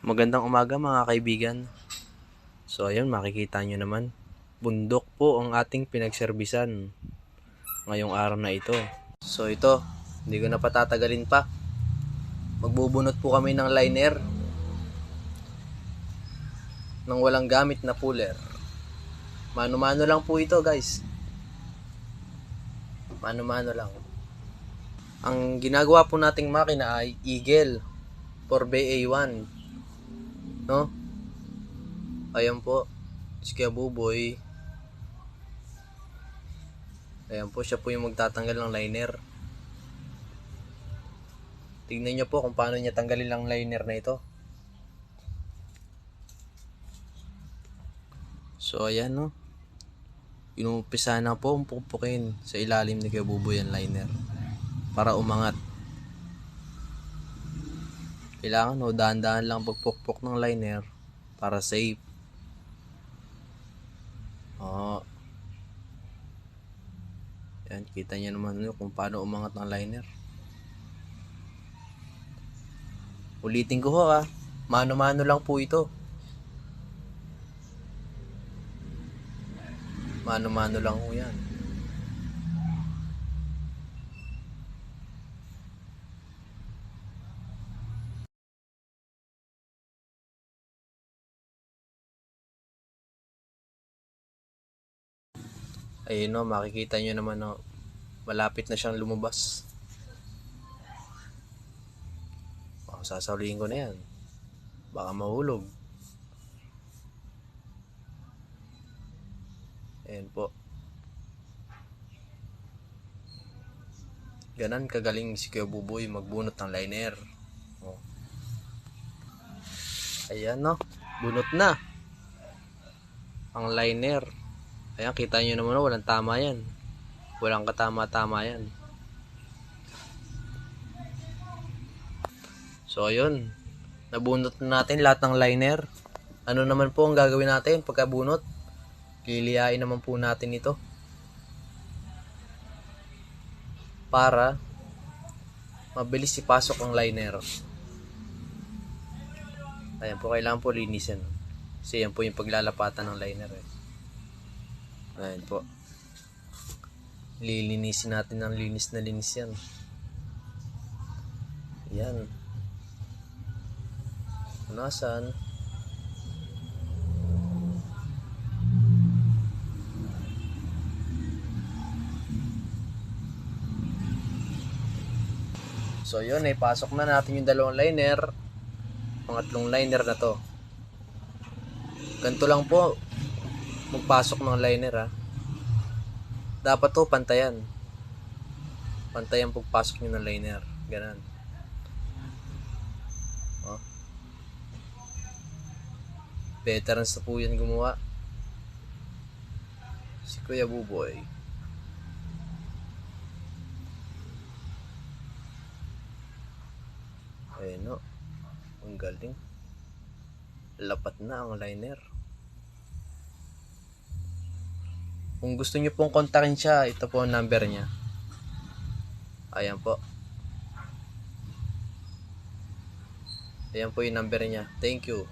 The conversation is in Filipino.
Magandang umaga mga kaibigan. So ayun, makikita nyo naman. Bundok po ang ating pinagserbisan ngayong araw na ito. So ito, hindi ko na patatagalin pa. Magbubunot po kami ng liner ng walang gamit na puller. Mano-mano lang po ito guys. Mano-mano lang. Ang ginagawa po nating makina ay Eagle 4BA1. No? Ayan po, si Kuya Buboy. Ayan po, siya po yung magtatanggal ng liner. Tignan nyo po kung paano niya tanggalin ang liner na ito. So ayan no, inumpisa na po ang pupukin sa ilalim ni Kuya Buboy ang liner para umangat. Kailangan no, dahan-dahan lang pagpukpok ng liner para safe. Yan, kita nyo naman kung paano umangat ng liner. Ulitin ko ho mano-mano lang po ito. Mano-mano lang ho yan. Ayun no, makikita nyo naman no, malapit na siyang lumabas. Sasaluhin ko na yan, baka mahulog. Ayan po, ganan kagaling si Kuya Buboy magbunot ng liner. Ayan no, bunot na ang liner. Ayan, kita nyo naman walang tama yan, walang katama-tama yan. So ayun, nabunot na natin lahat ng liner. Ano naman po ang gagawin natin pagkabunot? Liliyain naman po natin ito para mabilis ipasok ang liner. Ayan po, kailangan po linisin kasi yan po yung paglalapatan ng liner Ayan po, lilinisin natin ng linis na linis yan. Yan, punasan. So yun, ipasok na natin yung dalawang liner. Pangatlong liner na to. Ganito lang po magpasok ng liner dapat to pantayan pagpasok nyo ng liner, ganun. Veterans na po yan gumawa, si Kuya Buboy. Ayun no, ang galing, lapat na ang liner. Kung gusto nyo pong kontakin siya, ito po ang number niya. Ayan po, ayan po yung number niya. Thank you.